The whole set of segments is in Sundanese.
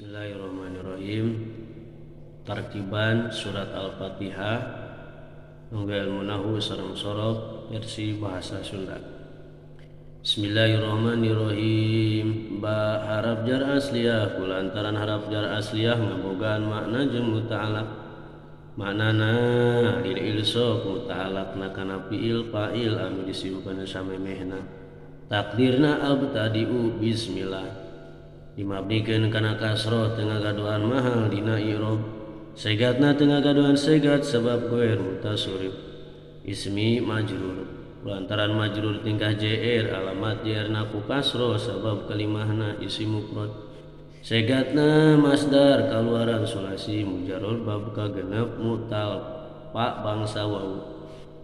Bismillahirrahmanirrahim. Tarkiban surat Al-Fatihah nunggal munahu sareng sorok versi bahasa Sunda. Bismillahirrahmanirrahim. Ba harap jar asliyah kulantaran harap jar asliyah ngabogaan makna jeung muta'alaq. Maknana lil ilsaq muta'alaqna kana fiil fa'il anu disimpen samemehna. Takdirna abtadi'u bismillah. Dimabdikeun kana kasroh teu ngagaduhan mahal dina i'rab. Segatna teu ngagaduhan segat sabab ghair mutasorif. Ismi majrur lantaran majrur tingkah JR alamat JR-na ku kasroh sabab kalimahna isim mufrad. Segatna masdar kaluaran sulasi mujarrad bab kagenep mutal pa bangsa wau.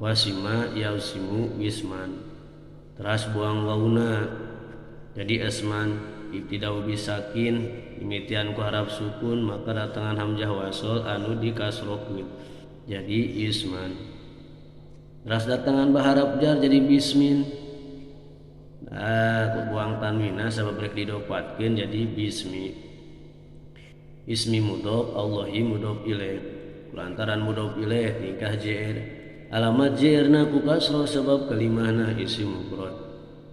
Wasima yausimu wisman. Teras buang wauna jadi asman. Ibtidau bisakin imitian ku harap sukun maka datangan hamzah wasol anu dikasrokeun jadi isman. Teras datangan baharap jar jadi bismin. Ku buang tanwina sabab rek didopatkeun jadi bismi. Ismi mudhof Allahi mudhof ilaih. Lantaran mudhof ilaih tingkah JR. Alamat JR-na ku kasroh sabab kalimahna isim mufrad.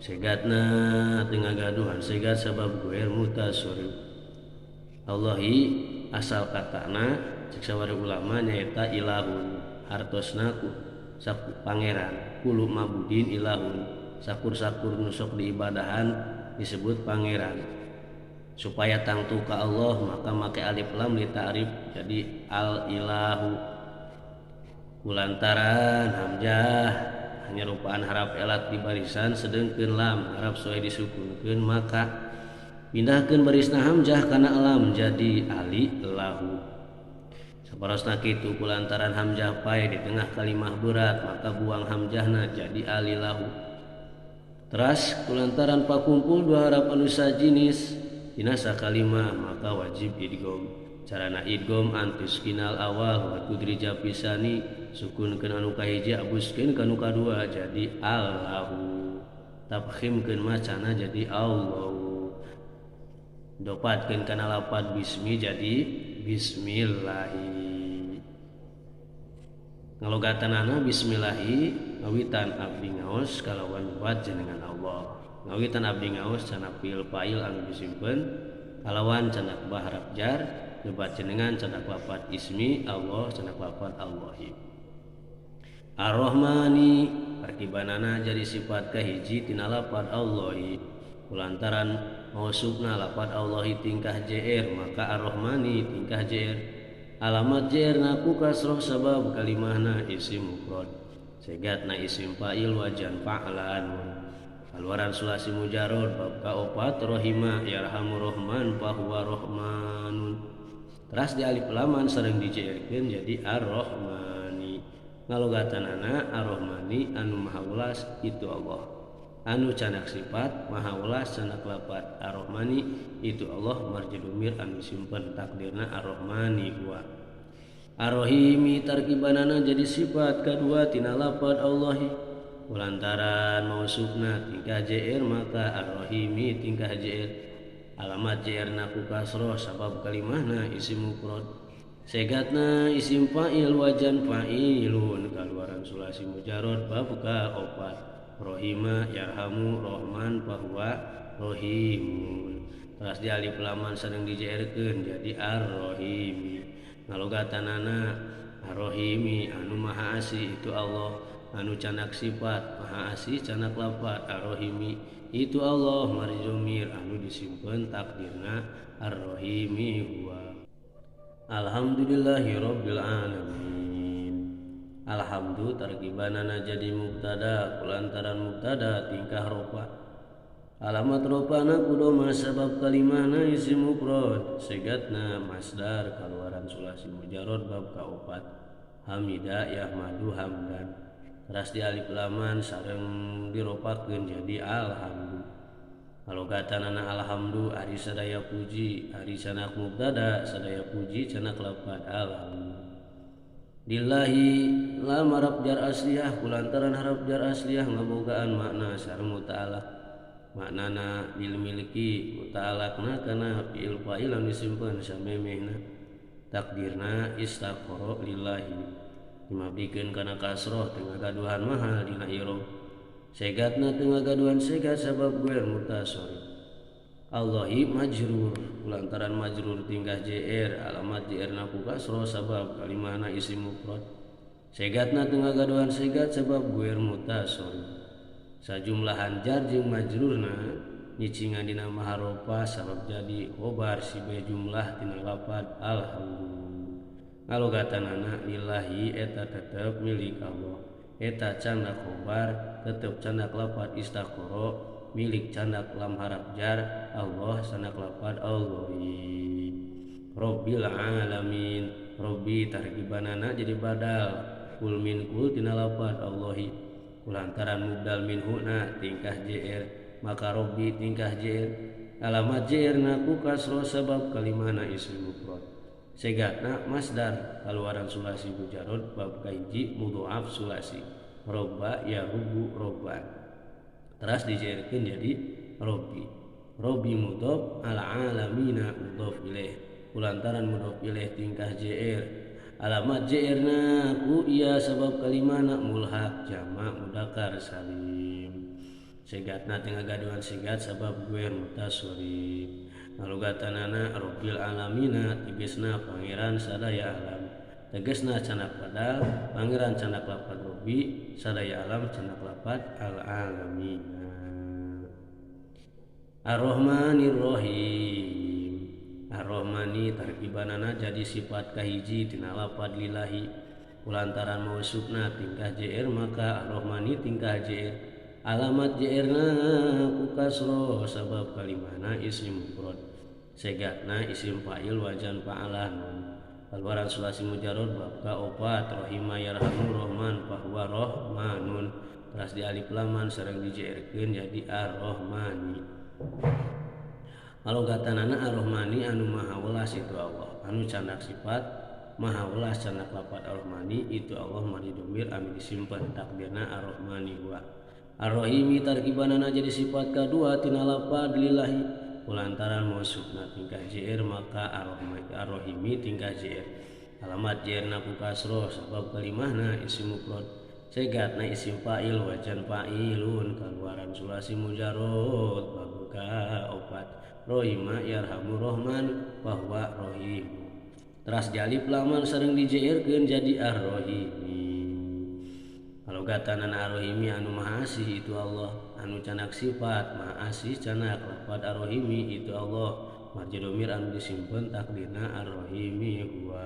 Segatna tengah gaduhan segat sabab ghair mutasorif. Allahi asal katana cek sawari ulama nyaeta ilahun hartosna ku pangeran kulu mabudin ilahun sakur-sakur nusok diibadahan disebut pangeran. Supaya tangtu ka Allah maka make alif lam li ta'rif jadi al ilahu. Kulantaran hamzah hanya rupaan harap elat di barisan sedengkeun lam harap soe disukunkeun maka pindahkeun barisna hamzah kana lam jadi ali lahu. Saparosna kitu kulantaran hamzah pae di tengah kalimah berat maka buang hamzahna jadi ali lahu. Teras kulantaran pakumpul dua harap anu sajinis dina sakalimah maka wajib idgham. Carana idgham antis kinal awal wa tudrija pisani sukunkeun anu kahiji abuskeun ka anu kadua jadi allahu. Tafkhimkeun macana jadi allahu. Dopatkeun kana lafaz bismi jadi bismillahi. Ngalogatanana bismillahi ngawitan abdi ngaos kalawan buat jenengan Allah. Ngawitan abdi ngaos cenah fiil fa'il anu disimpen kalawan cenah baharap jar lebat jenengan cenah lafaz ismi Allah cenah lafaz Allahi. Ar-Rahmani tarkibanana jadi sifat kahiji tina lafaz Allahi. Kulantaran mausufna lafaz Allahi tingkah JR maka Ar-Rahmani tingkah JR. Alamat JR-na ku kasroh sabab kalimahna isim mufrad. Segatna isim fa'il wajan fa'lan. Kaluaran sulasi mujarrad bab kaopat rahima yarhamu rahman fahuwa rahmanun. Teras di alif laman sareng dijeerkeun jadi ar-rahmani. Ngalogatanana ar-rahmani anu maha ulas itu Allah. Anu canak sifat maha ulas canak lafaz ar-rahmani itu Allah marjudumir anu simpen takdirna ar-rahmani huwa. Ar-rahimi tarkibanana jadi sifat kedua tina lafaz Allahi. Kulantaran mausufna tingkah JR maka ar-rahimi tingkah JR. Alamat JR-na ku kasroh sabab kalimahna isim mufrad. Segatna isim fa'il wajan fa'ilun kaluaran sulasi mujarrad bab ka opat rohima yarhamu rahman fahuwa rohimun. Teras di alif laman sareng dijeerkeun jadi ar-rahimi. Ngalogatanana ar-rahimi anu maha asih itu Allah anu canak sifat maha asih canak lafaz ar-rahimi itu Allah marjumir anu disimpen takdirna ar-rahimi huwa. Alhamdulillahi rabbil alamin. Alhamdu tarkibanana jadi mubtada kulantaran mubtada tingkah rofa. Alamat rofana kudoma sabab kalimahna isim mufrad. Segatna masdar kaluaran sulasi mujarrad bab kaopat hamida yahmadu hamdan. Teras di alif laman sareng diropakeun jadi alhamdu. Ngalogatanana alhamdu ari sadaya puji ari canak mubtada sadaya puji canak lafaz alhamdu. Lillahi lam harap jar asliyah kulantaran harap jar asliyah ngabogaan makna sareng muta'alaq. maknana lil milki muta'alaqna kana fi'il fa'il anu disimpen samemehna takdirna istaqara lillahi dimabdikeun kana kasroh teu ngagaduhan mahal dina i'rab segatna teu ngagaduhan segat sabab guer mutasarrif Allahi majrur lantaran majrur tingkah JR alamat JR na ku kasroh sabab kalimahna isim mufrad segatna teu ngagaduhan segat sabab guer mutasarrif sajumlahan jar jeung majrurna nyicingan dina maharofa sabab jadi khobar si be jumlah tina lafad alhamdulillah ngalogatanana lillahi eta tetep milik Allah eta candak khobar tetep candak lafad istaqara milik candak lam harap jar Allah sanak lafad Allahi Rabbil alamin Rabbi tarkibanana jadi badal kul min kul tina lafad Allahi kulantaran mubdal minhu na tingkah JR maka Rabbi tingkah JR alamat JR na ku kasroh sabab kalimahna isim mufrad segatna masdar kaluaran sulasi mujarrad bab kaiji mudhoaf sulasi robba ya rubu robban teras dijairkeun jadi Robbi mudhof al alamina mudhof ilaih kulantaran mudhof ilaih tingkah JR alamat JR na ku iya sabab kalimahna mulhaq jamak mudzakkar salim segatna teu ngagaduhan segat sabab guer mutasarrif ngalogatanana Rabbil alamina tegasna pangeran sadaya alam tegasna canak padal pangeran canak lafad Rabbi sadaya alam canak lafad al alamina Ar-Rahmanir Rahim Ar-Rahmani tarkibanana jadi sifat kahiji tina lafad lillahi kulantaran mausufna tingkah JR maka Ar-Rahmani tingkah JR alamat JR na ku kasroh sabab kalimahna isim mufrad segatna isim fa'il wajan fa'alan kaluaran sulasi mujarrad bab kaopat rahima yarhamu rahman fahuwa rahmanun teras di alif laman sareng dijerkeun jadi ar-rahmani alogatanana ar-rahmani anu maha welas itu Allah anu candak sifat maha welas candak lafad ar-rahmani itu Allah mani domir anu disimpen takdirna ar-rahmani wa ar-rahimi tarkibanana jadi sifat kedua tina lafad lillahi kulantaran mausufna tingkah JR maka ar-rahimi tingkah JR alamat JR na ku kasroh sabab kalimahna isim mufrad segatna isim fa'il wajan fa'ilun kaluaran sulasi mujarrad babuka opat rohima yarhamu rahman bahwa rohim teras di alif laman sareng dijerkeun jadi ar-rahimi alogatanana ar-rahimi anu maha asih itu Allah anu canak sifat maha asih canak lafad ar-rahimi itu Allah marji domir anu disimpen takdirna ar-rahimi huwa